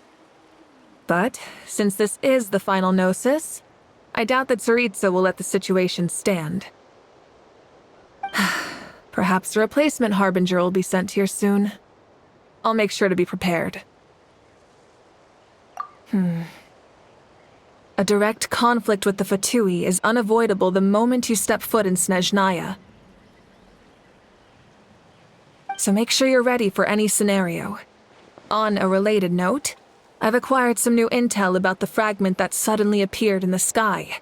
But, since this is the final Gnosis, I doubt that Tsaritsa will let the situation stand. Perhaps a replacement Harbinger will be sent here soon. I'll make sure to be prepared. A direct conflict with the Fatui is unavoidable the moment you step foot in Snezhnaya. So make sure you're ready for any scenario. On a related note, I've acquired some new intel about the fragment that suddenly appeared in the sky.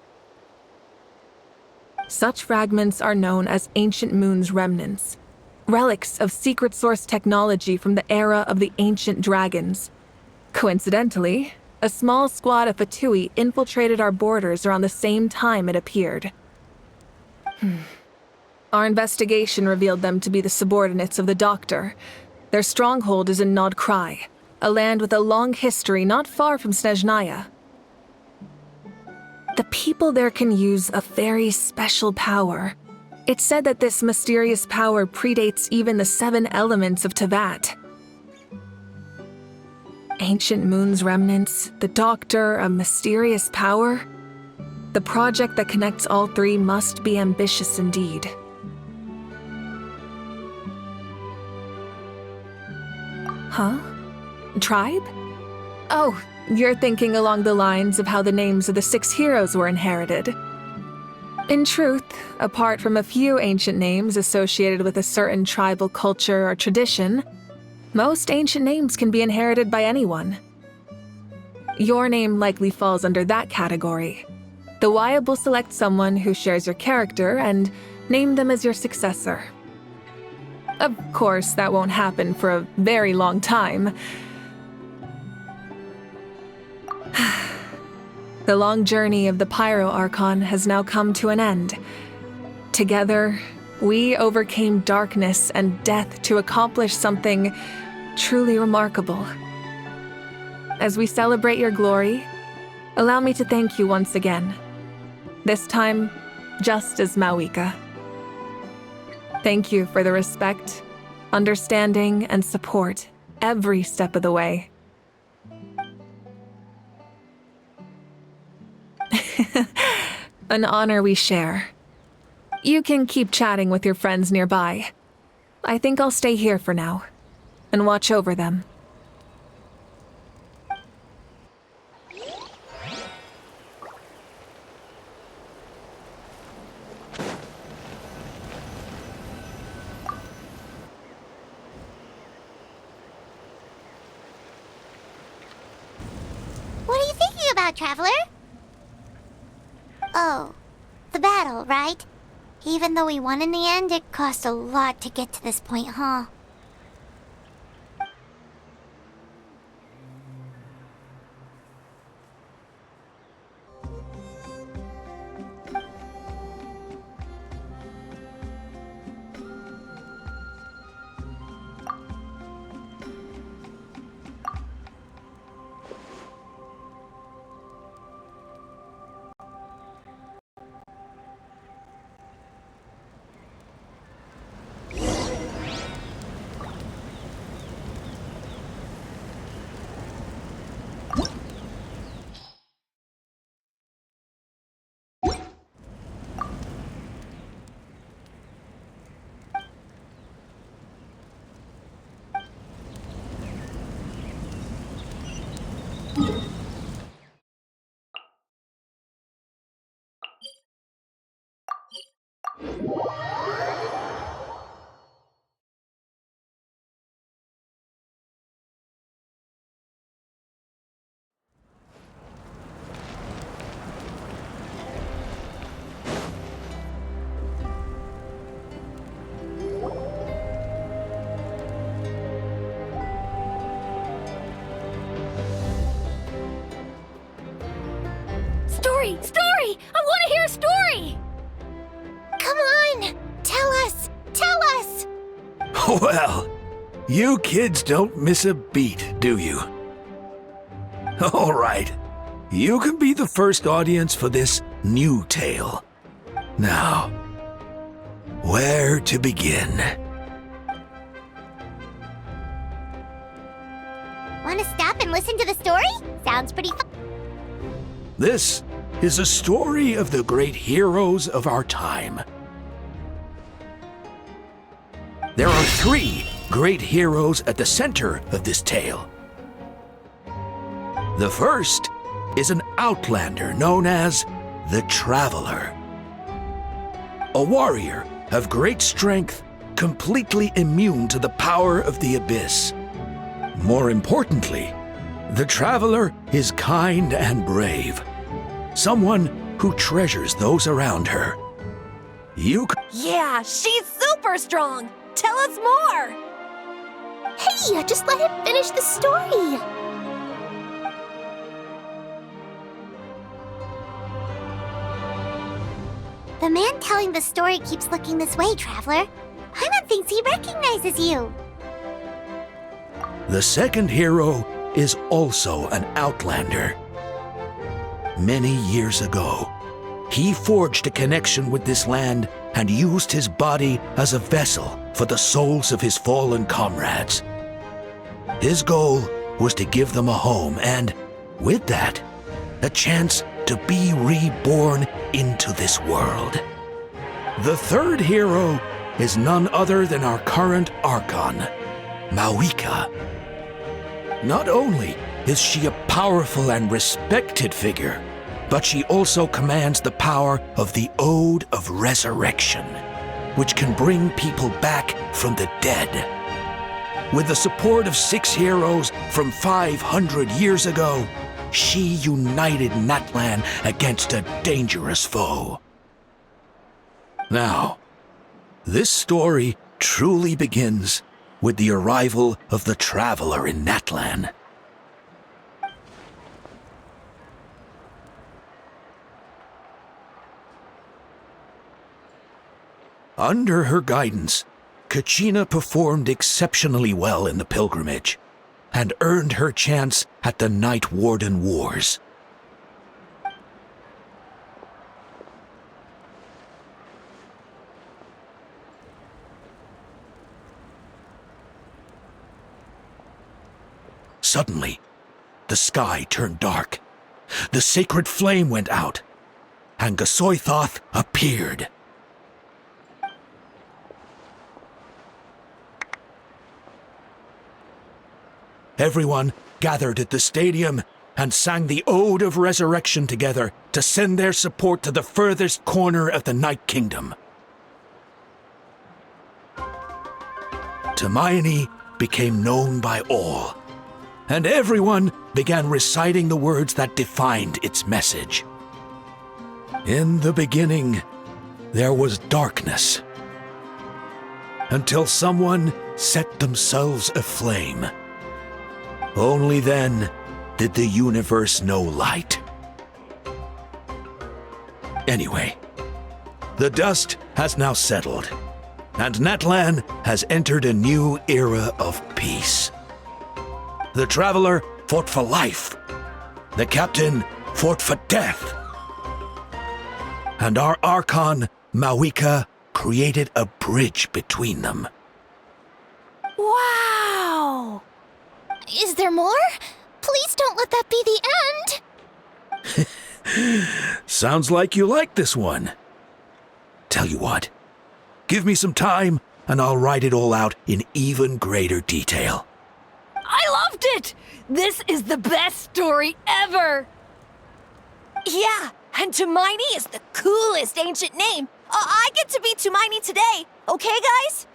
Such fragments are known as Ancient Moon's remnants, relics of secret source technology from the era of the ancient dragons. Coincidentally, a small squad of Fatui infiltrated our borders around the same time it appeared. Our investigation revealed them to be the subordinates of the Doctor. Their stronghold is in Nod Krai, a land with a long history not far from Snezhnaya. The people there can use a very special power. It's said that this mysterious power predates even the 7 elements of Tevat. Ancient Moon's remnants, the Doctor, a mysterious power. The project that connects all 3 must be ambitious indeed. Huh? Tribe? Oh, you're thinking along the lines of how the names of the 6 heroes were inherited. In truth, apart from a few ancient names associated with a certain tribal culture or tradition, most ancient names can be inherited by anyone. Your name likely falls under that category. The Wyab will select someone who shares your character and name them as your successor. Of course, that won't happen for a very long time. The long journey of the Pyro Archon has now come to an end. Together, we overcame darkness and death to accomplish something truly remarkable. As we celebrate your glory, allow me to thank you once again. This time, just as Mawika. Thank you for the respect, understanding, and support every step of the way. An honor we share. You can keep chatting with your friends nearby. I think I'll stay here for now and watch over them. What are you thinking about, Traveler? Oh, the battle, right? Even though we won in the end, it cost a lot to get to this point, huh? Story! I want to hear a story! Come on! Tell us! Tell us! Well, you kids don't miss a beat, do you? All right. You can be the first audience for this new tale. Now, where to begin? Want to stop and listen to the story? Sounds pretty fun. This is a story of the great heroes of our time. There are 3 great heroes at the center of this tale. The first is an outlander known as the Traveler. A warrior of great strength, completely immune to the power of the Abyss. More importantly, the Traveler is kind and brave. Someone who treasures those around her. Yeah, she's super strong! Tell us more! Hey, just let him finish the story! The man telling the story keeps looking this way, Traveler. Paimon thinks he recognizes you. The second hero is also an outlander. Many years ago, he forged a connection with this land and used his body as a vessel for the souls of his fallen comrades. His goal was to give them a home and, with that, a chance to be reborn into this world. The third hero is none other than our current Archon, Mawika. Not only is she a powerful and respected figure, but she also commands the power of the Ode of Resurrection, which can bring people back from the dead. With the support of 6 heroes from 500 years ago, she united Natlan against a dangerous foe. Now, this story truly begins with the arrival of the Traveler in Natlan. Under her guidance, Kachina performed exceptionally well in the pilgrimage and earned her chance at the Night Warden Wars. Suddenly, the sky turned dark. The sacred flame went out, and Gasoithoth appeared. Everyone gathered at the stadium and sang the Ode of Resurrection together to send their support to the furthest corner of the Night Kingdom. Hermione became known by all, and everyone began reciting the words that defined its message. In the beginning, there was darkness, until someone set themselves aflame. Only then did the universe know light. Anyway, the dust has now settled, and Natlan has entered a new era of peace. The Traveler fought for life. The Captain fought for death. And our Archon, Mawika, created a bridge between them. Wow! Is there more? Please don't let that be the end! Sounds like you like this one. Tell you what, give me some time and I'll write it all out in even greater detail. I loved it! This is the best story ever! Yeah, and Hermione is the coolest ancient name. I get to be Hermione today, okay, guys?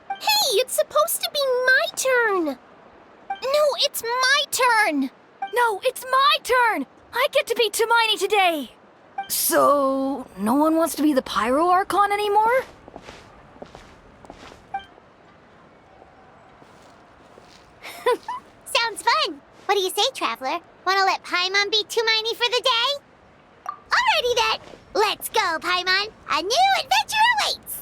Hey, it's supposed to be my turn! No, it's my turn! No, it's my turn! I get to be Hermione today! So, no one wants to be the Pyro Archon anymore? Sounds fun! What do you say, Traveler? Wanna let Paimon be Hermione for the day? Alrighty then! Let's go, Paimon! A new adventure awaits!